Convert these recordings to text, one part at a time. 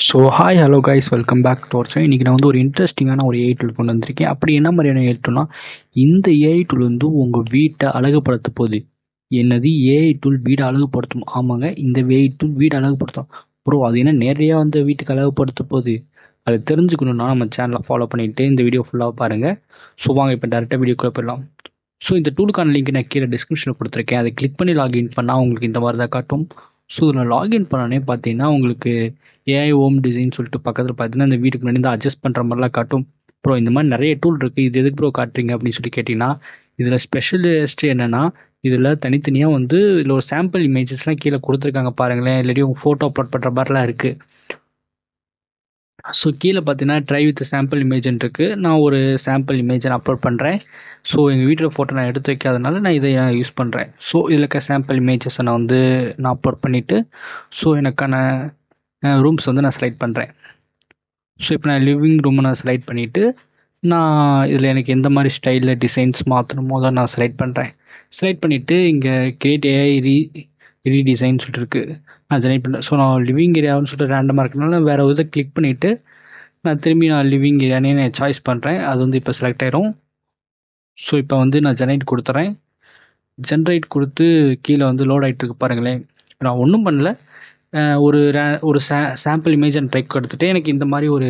So hi hello guys, welcome back to our channel. இன்றைக்கி நான் வந்து ஒரு இன்ட்ரெஸ்டிங்கான ஒரு ஏஐ டூல் கொண்டு வந்திருக்கேன். அப்படி என்ன மாதிரியான ஏஐ டூல்னா, இந்த ஏஐ டூல் வந்து உங்கள் வீட்டை அழகுபடுத்த போகுது. என்னது ஏஐ டூல் வீடை அழகுபடுத்தும்? ஆமாங்க, இந்த ஏஐ டூல் வீடு அழகுபடுத்தும். ப்ரோ, அது என்ன நேரடியாக வந்து வீட்டுக்கு அழகுபடுத்த போகுது? அதை தெரிஞ்சுக்கணுன்னா நம்ம சேனலை ஃபாலோ பண்ணிவிட்டு இந்த வீடியோ ஃபுல்லாக பாருங்கள். ஸோ வாங்க இப்போ டேரெக்டாக வீடியோக்குள்ளே போயிடலாம். ஸோ இந்த டூலுக்கான லிங்க் நான் கீழே டிஸ்கிரிப்ஷனில் கொடுத்துருக்கேன். அதை கிளிக் பண்ணி லாகின் பண்ணால் உங்களுக்கு இந்த மாதிரி தான் காட்டும். ஸோ இதில் லாகின் பண்ணோன்னே பார்த்தீங்கன்னா உங்களுக்கு ஏஐ ஹோம் டிசைன் சொல்லிட்டு பக்கத்தில் பார்த்தீங்கன்னா இந்த வீட்டுக்கு முன்னாடி அட்ஜஸ்ட் பண்ணுற மாதிரிலாம் காட்டும். ப்ரோ, இந்த மாதிரி நிறைய டூல் இருக்குது, இது எதுக்கு ப்ரோ காட்டுறீங்க அப்படின்னு சொல்லி கேட்டிங்கன்னா, இதில் ஸ்பெஷலிஸ்ட் என்னென்னா, இதில் தனித்தனியாக வந்து இதில் ஒரு சாம்பிள் இமேஜஸ்லாம் கீழே கொடுத்துருக்காங்க பாருங்களேன். இல்லாட்டி உங்கள் ஃபோட்டோ அப்லோட் பண்ணுற மாதிரிலாம் இருக்குது. ஸோ கீழே பார்த்தீங்கன்னா ட்ரை வித் சாம்பிள் இமேஜ்னு இருக்குது. நான் ஒரு சாம்பிள் இமேஜை அப்லோட் பண்ணுறேன். ஸோ எங்கள் வீட்டில் ஃபோட்டோ நான் எடுத்து வைக்காதனால நான் இதை யூஸ் பண்ணுறேன். ஸோ இதில் இருக்க சாம்பிள் இமேஜஸை நான் அப்லோட் பண்ணிவிட்டு ஸோ எனக்கான ரூம்ஸ் வந்து நான் செலக்ட் பண்ணுறேன். ஸோ இப்போ நான் லிவிங் ரூமை நான் செலக்ட் பண்ணிவிட்டு நான் இதில் எனக்கு எந்த மாதிரி ஸ்டைலில் டிசைன்ஸ் மாற்றணுமோ தான் நான் செலக்ட் பண்ணுறேன். செலக்ட் பண்ணிவிட்டு இங்கே கிரியேட் ஏஐ ரீடிசைன் சொல்லிட்டு இருக்குது, நான் செலக்ட் பண்ணுறேன். ஸோ நான் லிவிங் ஏரியாவுன்னு சொல்லிட்டு ரேண்டமாக இருக்கனால வேறு ஒரு இதை கிளிக் பண்ணிவிட்டு நான் திரும்பி நான் லிவிங் ஏரியானே நான் சாய்ஸ் பண்ணுறேன். அது வந்து இப்போ செலக்ட் ஆயிரும். ஸோ இப்போ வந்து நான் ஜெனரேட் கொடுத்துறேன். ஜென்ரேட் கொடுத்து கீழே வந்து லோட் ஆகிட்டு இருக்கு பாருங்களேன். நான் ஒன்றும் பண்ணல, ஒரு சாம்பிள் இமேஜ் அண்ட் ட்ரைக் எடுத்துகிட்டு எனக்கு இந்த மாதிரி ஒரு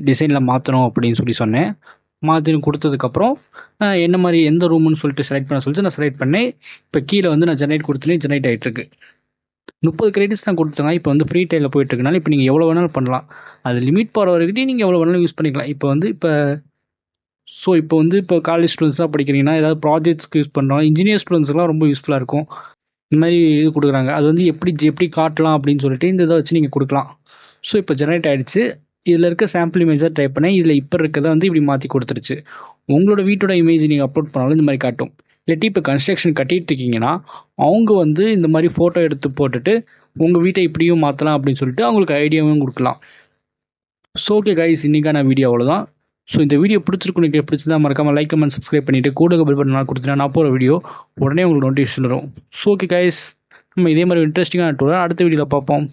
டிசைனில் மாற்றணும் அப்படின்னு சொன்னேன். மாற்றி கொடுத்ததுக்கப்புறம் என்ன மாதிரி எந்த ரூம்னு சொல்லிட்டு செலக்ட் பண்ண சொல்லிட்டு நான் செலக்ட் பண்ணேன். இப்போ கீழே வந்து நான் ஜெனரேட் கொடுத்துனே ஜெனரேட் ஆகிட்டுருக்கு. 30 கிரெடிட்ஸ் தான் கொடுத்தாங்க. இப்போ வந்து ஃப்ரீ டைலில் போயிட்டுருக்கனால இப்போ நீங்கள் எவ்வளோ வேணாலும் பண்ணலாம். அது லிமிட் போகிற வரைக்கும் நீங்கள் எவ்வளோ வேணாலும் யூஸ் பண்ணிக்கலாம். இப்போ வந்து காலேஜ் ஸ்டூடெண்ட்ஸ் தான் படிக்கிறீங்கன்னா ஏதாவது ப்ராஜெக்ட்ஸ்க்கு யூஸ் பண்ணுறோம். இன்ஜினியர் ஸ்டூடெண்ட்ஸ்க்குலாம் ரொம்ப யூஸ்ஃபுல்லாக இருக்கும். இந்த மாதிரி இது கொடுக்குறாங்க. அது வந்து எப்படி காட்டலாம் அப்படின்னு சொல்லிட்டு இந்த இதை வச்சு நீங்கள் கொடுக்கலாம். ஸோ இப்போ ஜெனரேட் ஆகிடுச்சு. இதில் இருக்க சாம்பிள் இமேஜாக டைப் பண்ணேன். இதில் இப்போ இருக்கிறத வந்து இப்படி மாற்றி கொடுத்துருச்சு. உங்களோட வீட்டோட இமேஜ் நீங்கள் அப்லோட் பண்ணாலும் இந்த மாதிரி காட்டும். இல்லாட்டி இப்போ கன்ஸ்ட்ரக்ஷன் கட்டிகிட்டு இருக்கீங்கன்னா அவங்க வந்து இந்த மாதிரி ஃபோட்டோ எடுத்து போட்டுட்டு உங்கள் வீட்டை இப்படியும் மாற்றலாம் அப்படின்னு சொல்லிட்டு அவங்களுக்கு ஐடியாவும் கொடுக்கலாம். ஸோ ஓகே கைஸ், இன்றைக்கான வீடியோ அவ்வளோதான். ஸோ இந்த வீடியோ பிடிச்சிருந்தா மறக்காமல் லைக், கமெண்ட், சப்ஸ்கிரைப் பண்ணிவிட்டு கூட பெல் பட்டன் கொடுத்தீங்கன்னா நான் போகிற வீடியோ உடனே உங்களுக்கு நோட்டிஃபிகேஷன் வரும். ஸோ ஓகே கைஸ், நம்ம இதே மாதிரி இன்ட்ரெஸ்டிங்கான டூரை அடுத்த வீடியோவில் பார்ப்போம்.